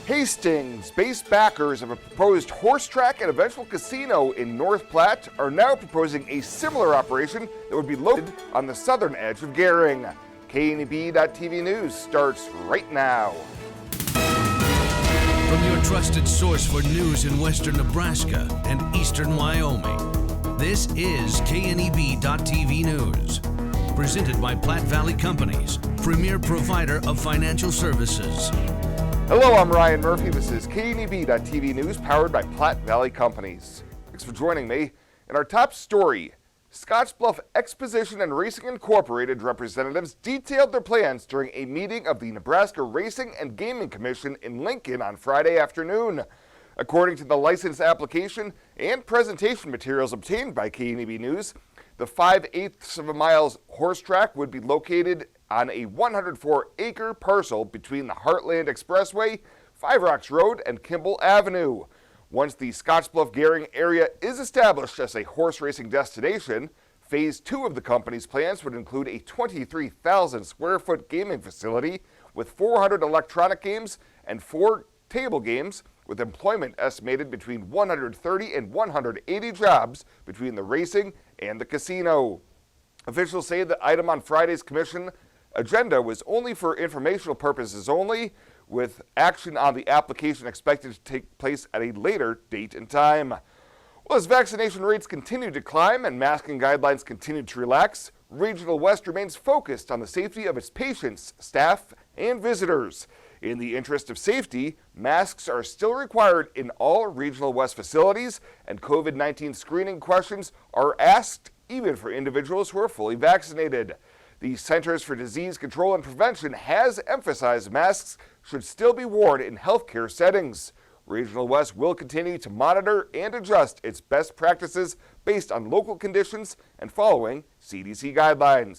Hastings-based backers of a proposed horse track and eventual casino in North Platte are now proposing a similar operation that would be located on the southern edge of Gering. KNEB.TV News starts right now. From your trusted source for news in western Nebraska and eastern Wyoming, this is KNEB.TV News. Presented by Platte Valley Companies, premier provider of financial services. Hello, I'm Ryan Murphy. This is KNEB.TV News powered by Platte Valley Companies. Thanks for joining me. In our top story, Scottsbluff Exposition and Racing Incorporated representatives detailed their plans during a meeting of the Nebraska Racing and Gaming Commission in Lincoln on Friday afternoon. According to the license application and presentation materials obtained by KNEB News, the 5/8 of a mile horse track would be located on a 104-acre parcel between the Heartland Expressway, Five Rocks Road, and Kimball Avenue. Once the Scottsbluff-Gering area is established as a horse racing destination, Phase 2 of the company's plans would include a 23,000-square-foot gaming facility with 400 electronic games and 4 table games, with employment estimated between 130 and 180 jobs between the racing and the casino. Officials say the item on Friday's commission agenda was only for informational purposes only, with action on the application expected to take place at a later date and time. Well, as vaccination rates continue to climb and masking guidelines continue to relax, Reginoal West remains focused on the safety of its patients, staff, and visitors. In the interest of safety, masks are still required in all Reginoal West facilities, and COVID-19 screening questions are asked even for individuals who are fully vaccinated. The Centers for Disease Control and Prevention has emphasized masks should still be worn in healthcare settings. Reginoal West will continue to monitor and adjust its best practices based on local conditions and following CDC guidelines.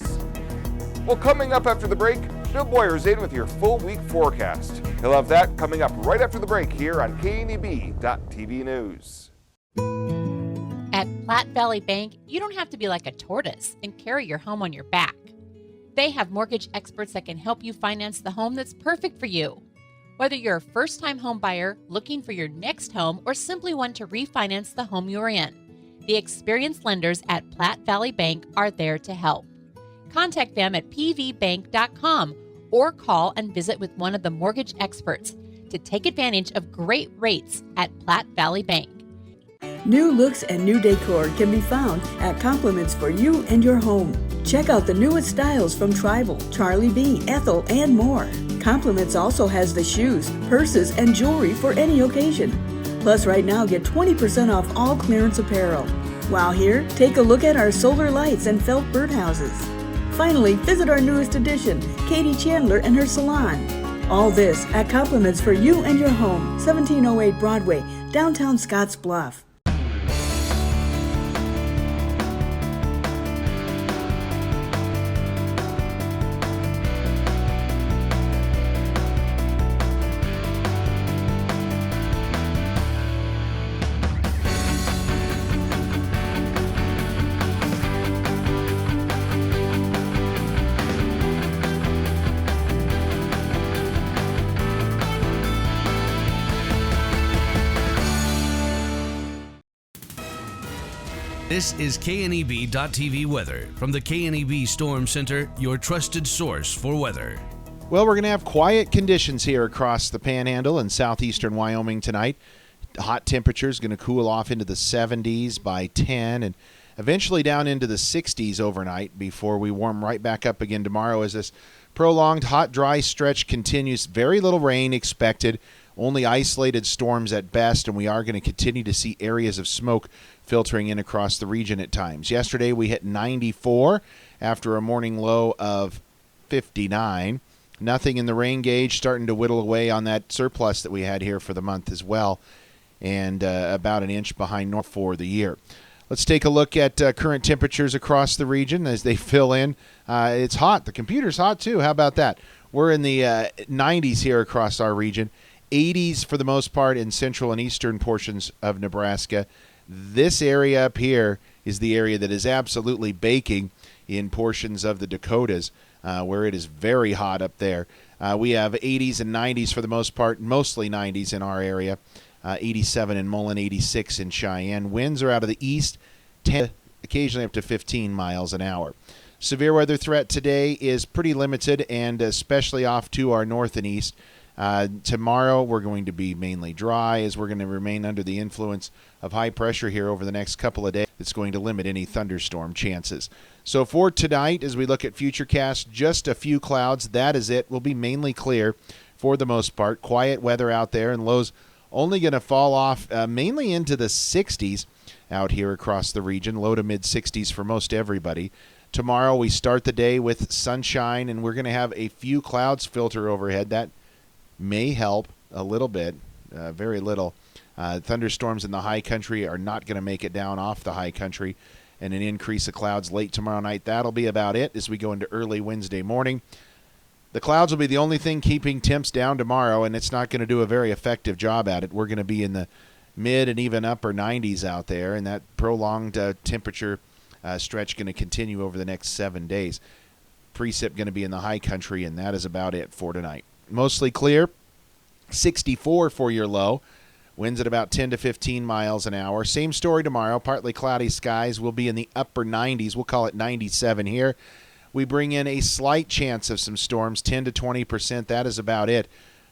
Well, coming up after the break, Bill Boyer's in with your full week forecast. He'll have that coming up right after the break here on KNEB.TV News. At Platte Valley Bank, you don't have to be like a tortoise and carry your home on your back. They have mortgage experts that can help you finance the home that's perfect for you. Whether you're a first-time home buyer looking for your next home or simply want to refinance the home you're in, the experienced lenders at Platte Valley Bank are there to help. Contact them at pvbank.com or call and visit with one of the mortgage experts to take advantage of great rates at Platte Valley Bank. New looks and new decor can be found at Compliments for You and Your Home. Check out the newest styles from Tribal, Charlie B, Ethel, and more. Compliments also has the shoes, purses, and jewelry for any occasion. Plus, right now, get 20% off all clearance apparel. While here, take a look at our solar lights and felt birdhouses. Finally, visit our newest addition, Katie Chandler and her salon. All this at Compliments for You and Your Home, 1708 Broadway, downtown Scottsbluff. This is KNEB.TV weather from the KNEB Storm Center, your trusted source for weather. Well, we're going to have quiet conditions here across the Panhandle and southeastern Wyoming tonight. Hot temperatures going to cool off into the 70s by 10 and eventually down into the 60s overnight before we warm right back up again tomorrow as this prolonged hot, dry stretch continues. Very little rain expected, only isolated storms at best, and we are going to continue to see areas of smoke filtering in across the region at times. Yesterday we hit 94 after a morning low of 59. Nothing in the rain gauge, starting to whittle away on that surplus that we had here for the month as well, and about an inch behind north for the year. Let's take a look at current temperatures across the region as they fill in. It's hot. The computer's hot too. How about that? We're in the 90s here across our region. 80s for the most part in central and eastern portions of Nebraska. This area up here is the area that is absolutely baking in portions of the Dakotas. where it is very hot up there. We have 80s and 90s for the most part, mostly 90s in our area. 87 in Mullen, 86 in Cheyenne. Winds are out of the east, 10, occasionally up to 15 miles an hour. Severe weather threat today is pretty limited, and especially off to our north and east. Tomorrow we're going to be mainly dry, as we're going to remain under the influence of high pressure here over the next couple of days. It's going to limit any thunderstorm chances. So for tonight, as we look at futurecast, just a few clouds. That is it. We'll be mainly clear for the most part. Quiet weather out there, and lows only going to fall off mainly into the 60s out here across the region. Low to mid 60s for most everybody. Tomorrow we start the day with sunshine, and we're going to have a few clouds filter overhead. That may help a little bit, very little. Thunderstorms in the high country are not going to make it down off the high country, and an increase of clouds late tomorrow night. That'll be about it as we go into early Wednesday morning. The clouds will be the only thing keeping temps down tomorrow, and it's not going to do a very effective job at it. We're going to be in the mid and even upper 90s out there, and that prolonged temperature stretch going to continue over the next 7 days. Precip going to be in the high country, and that is about it for tonight. Mostly clear, 64 for your low. Winds at about 10 to 15 miles an hour. Same story tomorrow. Partly cloudy skies. We'll be in the upper 90s. We'll call it 97 here. We bring in a slight chance of some storms, 10 to 20%. That is about it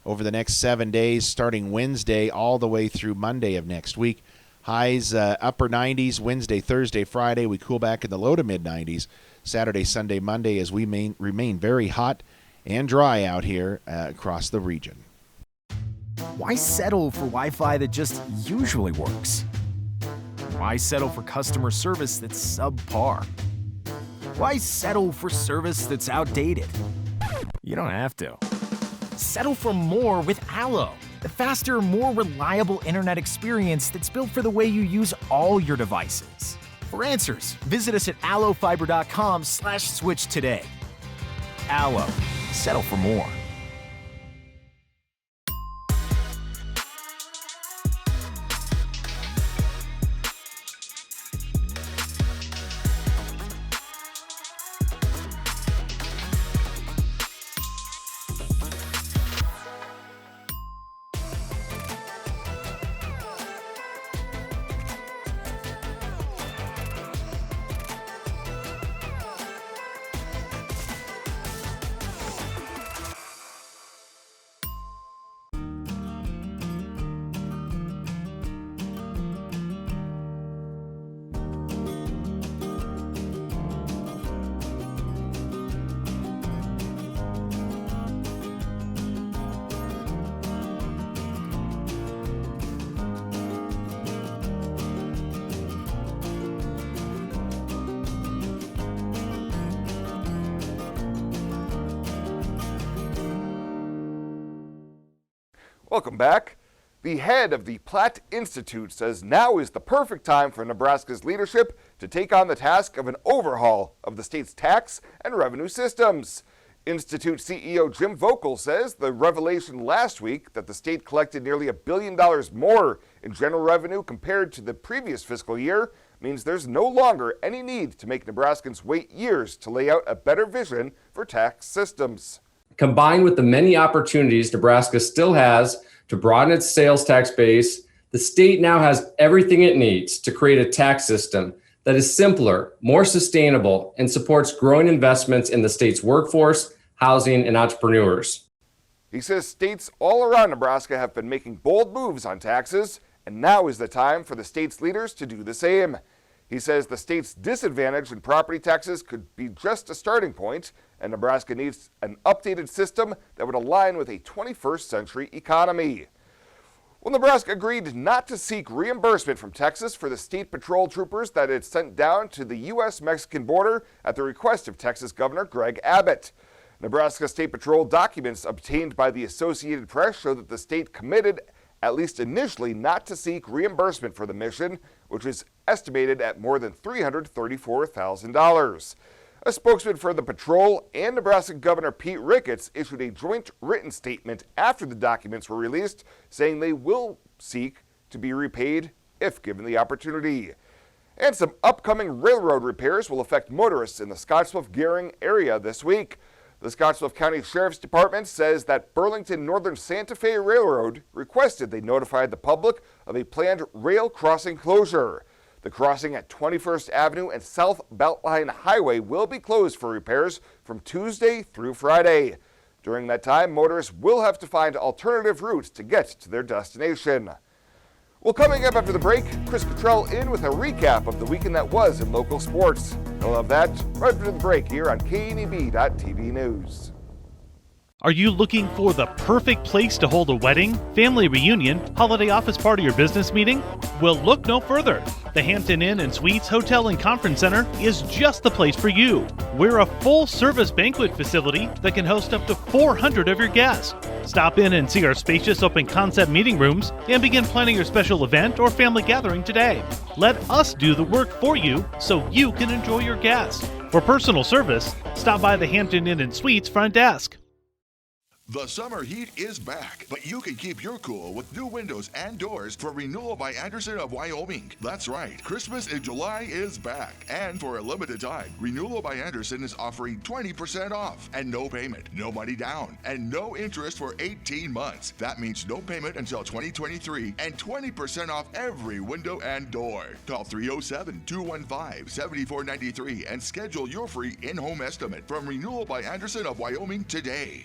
over the next 7 days, starting Wednesday all the way through Monday of next week. Highs upper 90s Wednesday, Thursday, Friday. We cool back in the low to mid 90s. Saturday, Sunday, Monday as we remain very hot and dry out here across the region. Why settle for Wi-Fi that just usually works? Why settle for customer service that's subpar? Why settle for service that's outdated? You don't have to. Settle for more with Allo, the faster, more reliable internet experience that's built for the way you use all your devices. For answers, visit us at allofiber.com/switch today. Allo, settle for more. Welcome back. The head of the Platt Institute says now is the perfect time for Nebraska's leadership to take on the task of an overhaul of the state's tax and revenue systems. Institute CEO Jim Vogel says the revelation last week that the state collected nearly $1 billion more in general revenue compared to the previous fiscal year means there's no longer any need to make Nebraskans wait years to lay out a better vision for tax systems. Combined with the many opportunities Nebraska still has to broaden its sales tax base, the state now has everything it needs to create a tax system that is simpler, more sustainable, and supports growing investments in the state's workforce, housing, and entrepreneurs. He says states all around Nebraska have been making bold moves on taxes, and now is the time for the state's leaders to do the same. He says the state's disadvantage in property taxes could be just a starting point, and Nebraska needs an updated system that would align with a 21st century economy. Well, Nebraska agreed not to seek reimbursement from Texas for the state patrol troopers that it sent down to the U.S.-Mexican border at the request of Texas Governor Greg Abbott. Nebraska State Patrol documents obtained by the Associated Press show that the state committed, at least initially, not to seek reimbursement for the mission, which is estimated at more than $334,000. A spokesman for the patrol and Nebraska Governor Pete Ricketts issued a joint written statement after the documents were released, saying they will seek to be repaid if given the opportunity. And some upcoming railroad repairs will affect motorists in the Scottsbluff-Gering area this week. The Scottsbluff County Sheriff's Department says that Burlington Northern Santa Fe Railroad requested they notify the public of a planned rail crossing closure. The crossing at 21st Avenue and South Beltline Highway will be closed for repairs from Tuesday through Friday. During that time, motorists will have to find alternative routes to get to their destination. Well, coming up after the break, Chris Cottrell in with a recap of the weekend that was in local sports. You'll have that right after the break here on KNEB.TV News. Are you looking for the perfect place to hold a wedding, family reunion, holiday office party, or business meeting? Well, look no further. The Hampton Inn and Suites Hotel and Conference Center is just the place for you. We're a full-service banquet facility that can host up to 400 of your guests. Stop in and see our spacious open-concept meeting rooms and begin planning your special event or family gathering today. Let us do the work for you so you can enjoy your guests. For personal service, stop by the Hampton Inn and Suites front desk. The summer heat is back, but you can keep your cool with new windows and doors for Renewal by Anderson of Wyoming. That's right, Christmas in July is back. And for a limited time, Renewal by Anderson is offering 20% off and no payment, no money down, and no interest for 18 months. That means no payment until 2023 and 20% off every window and door. Call 307-215-7493 and schedule your free in-home estimate from Renewal by Anderson of Wyoming today.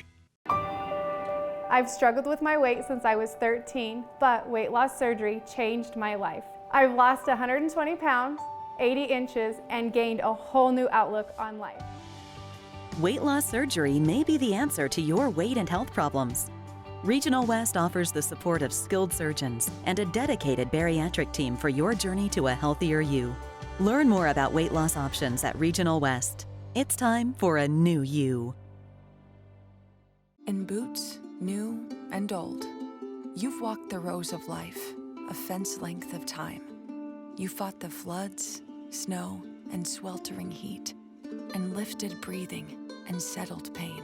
I've struggled with my weight since I was 13, but weight loss surgery changed my life. I've lost 120 pounds, 80 inches, and gained a whole new outlook on life. Weight loss surgery may be the answer to your weight and health problems. Reginoal West offers the support of skilled surgeons and a dedicated bariatric team for your journey to a healthier you. Learn more about weight loss options at Reginoal West. It's time for a new you. In boots, new and old, you've walked the rows of life, a fence length of time. You fought the floods, snow, and sweltering heat, and lifted breathing and settled pain.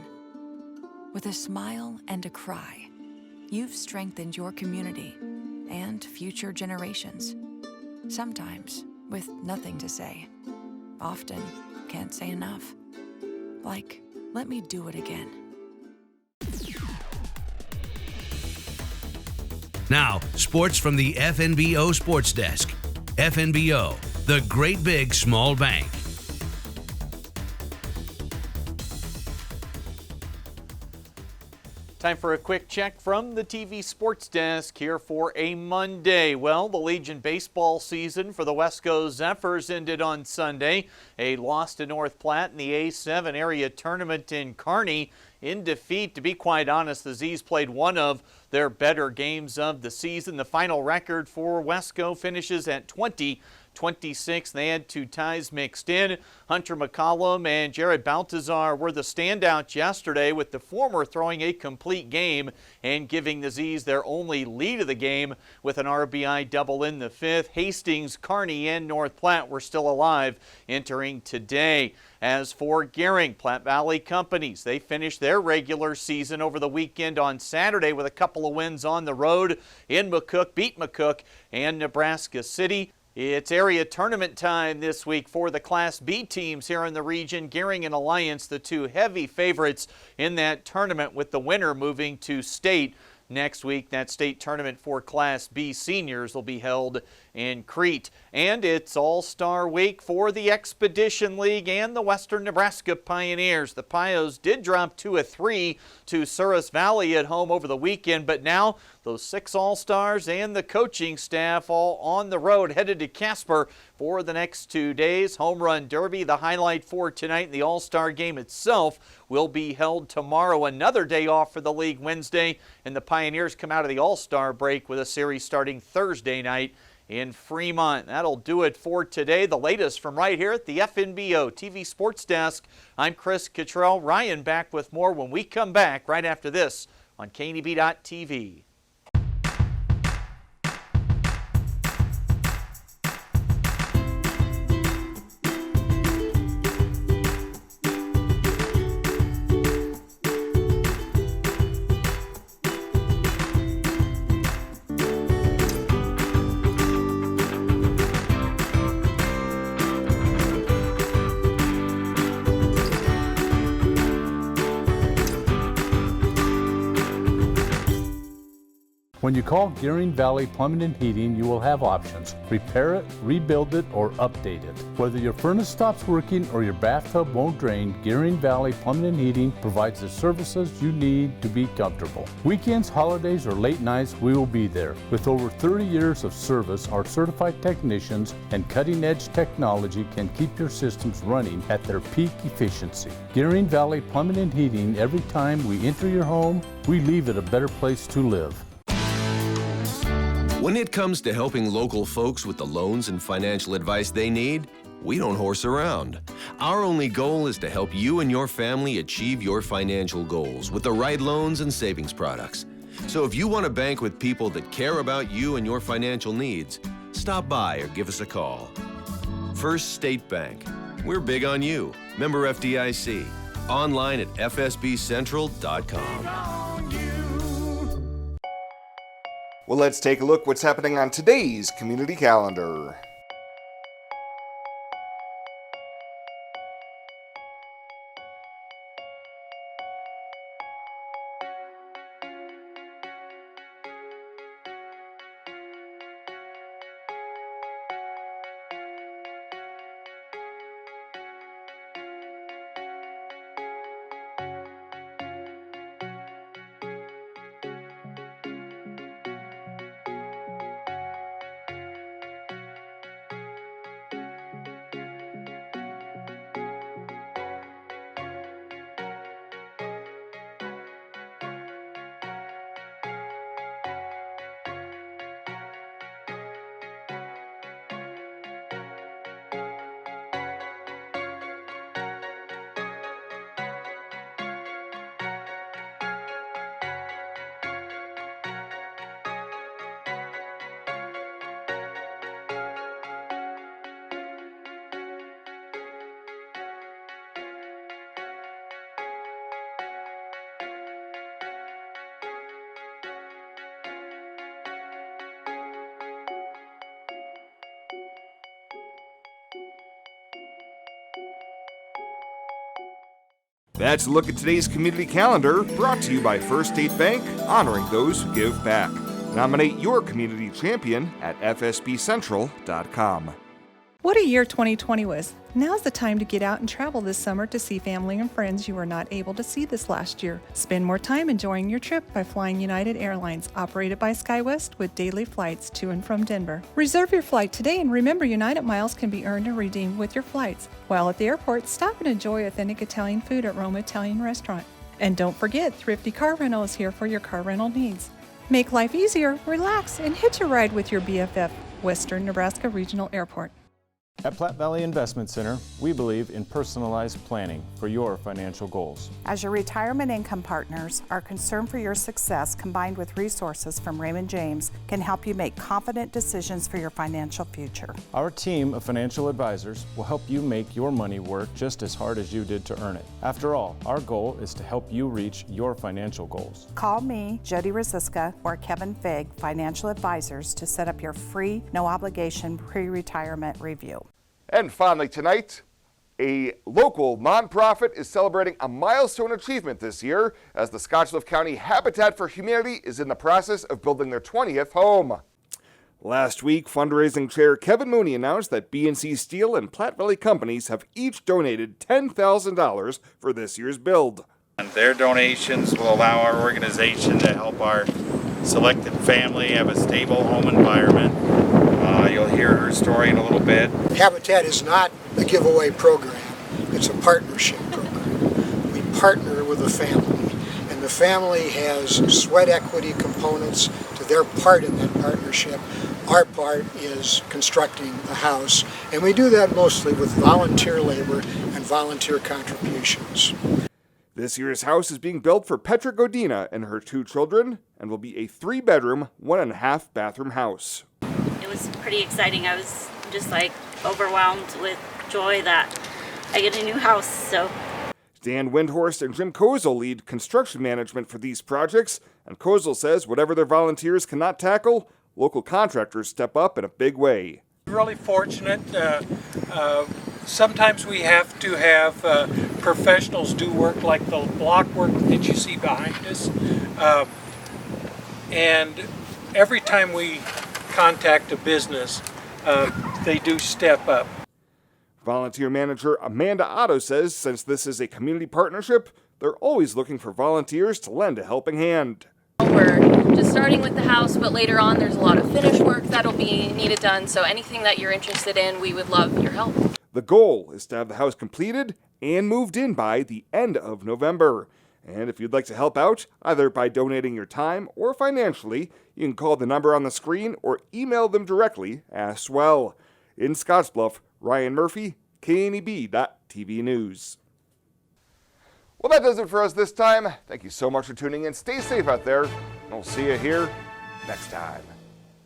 With a smile and a cry, you've strengthened your community and future generations. Sometimes with nothing to say, often can't say enough. Like, let me do it again. Now, sports from the FNBO Sports Desk. FNBO, the great big small bank. Time for a quick check from the TV Sports Desk here for a Monday. Well, the Legion baseball season for the Wesco Zephyrs ended on Sunday. A loss to North Platte in the A7 area tournament in Kearney. In defeat, to be quite honest, the Z's played one of their better games of the season. The final record for Wesco finishes at 20-26. They had two ties mixed in. Hunter McCollum and Jared Baltazar were the standouts yesterday, with the former throwing a complete game and giving the Z's their only lead of the game with an RBI double in the fifth. Hastings, Kearney, and North Platte were still alive entering today. As for Gering, Platte Valley Companies, they finished their regular season over the weekend on Saturday with a couple of wins on the road in McCook, beat McCook and Nebraska City. It's area tournament time this week for the Class B teams here in the region. Gering and Alliance, the two heavy favorites in that tournament, with the winner moving to state next week. That state tournament for Class B seniors will be held in Crete. And it's All-Star Week for the Expedition League and the Western Nebraska Pioneers. The Pios did drop 2 of 3 to Souris Valley at home over the weekend, but now those 6 All-Stars and the coaching staff all on the road, headed to Casper for the next 2 days. Home Run Derby, the highlight for tonight. The All-Star game itself will be held tomorrow. Another day off for the league Wednesday, and the Pioneers come out of the All-Star break with a series starting Thursday night in Fremont. That'll do it for today. The latest from right here at the FNBO TV Sports Desk. I'm Chris Cottrell. Ryan back with more when we come back right after this on KNEB.TV. When you call Gering Valley Plumbing and Heating, you will have options. Repair it, rebuild it, or update it. Whether your furnace stops working or your bathtub won't drain, Gering Valley Plumbing and Heating provides the services you need to be comfortable. Weekends, holidays, or late nights, we will be there. With over 30 years of service, our certified technicians and cutting-edge technology can keep your systems running at their peak efficiency. Gering Valley Plumbing and Heating, every time we enter your home, we leave it a better place to live. When it comes to helping local folks with the loans and financial advice they need, we don't horse around. Our only goal is to help you and your family achieve your financial goals with the right loans and savings products. So if you want to bank with people that care about you and your financial needs, stop by or give us a call. First State Bank. We're big on you. Member FDIC. Online at fsbcentral.com. Well, let's take a look what's happening on today's community calendar. That's a look at today's community calendar, brought to you by First State Bank, honoring those who give back. Nominate your community champion at fsbcentral.com. What a year 2020 was. Now's the time to get out and travel this summer to see family and friends you were not able to see this last year. Spend more time enjoying your trip by flying United Airlines, operated by SkyWest, with daily flights to and from Denver. Reserve your flight today, and remember, United miles can be earned and redeemed with your flights. While at the airport, stop and enjoy authentic Italian food at Roma Italian Restaurant. And don't forget, Thrifty Car Rental is here for your car rental needs. Make life easier, relax, and hitch a ride with your BFF, Western Nebraska Regional Airport. At Platte Valley Investment Center, we believe in personalized planning for your financial goals. As your retirement income partners, our concern for your success, combined with resources from Raymond James, can help you make confident decisions for your financial future. Our team of financial advisors will help you make your money work just as hard as you did to earn it. After all, our goal is to help you reach your financial goals. Call me, Jody Rosiska, or Kevin Fig, Financial Advisors, to set up your free, no-obligation pre-retirement review. And finally tonight, a local nonprofit is celebrating a milestone achievement this year as the Bluff County Habitat for Humanity is in the process of building their 20th home. Last week, fundraising chair Kevin Mooney announced that B&C Steel and Platte Valley Companies have each donated $10,000 for this year's build. And their donations will allow our organization to help our selected family have a stable home environment. You'll hear her story in a little bit. Habitat is not a giveaway program. It's a partnership program. We partner with the family, and the family has sweat equity components to their part in that partnership. Our part is constructing the house, and we do that mostly with volunteer labor and volunteer contributions. This year's house is being built for Petra Godina and her 2 children and will be a 3-bedroom, 1.5 bathroom house. It was pretty exciting. I was just overwhelmed with joy that I get a new house. So Dan Windhorst and Jim Kozel lead construction management for these projects, and Kozel says whatever their volunteers cannot tackle, local contractors step up in a big way. Really fortunate. Sometimes we have to have professionals do work like the block work that you see behind us. And every time we contact a business, they do step up. Volunteer manager Amanda Otto says since this is a community partnership, they're always looking for volunteers to lend a helping hand. We're just starting with the house, but later on there's a lot of finish work that'll be needed done, so anything that you're interested in, we would love your help. The goal is to have the house completed and moved in by the end of November. And if you'd like to help out, either by donating your time or financially, you can call the number on the screen or email them directly as well. In Scottsbluff, Ryan Murphy, KNEB.TV News. Well, that does it for us this time. Thank you so much for tuning in. Stay safe out there, and we'll see you here next time.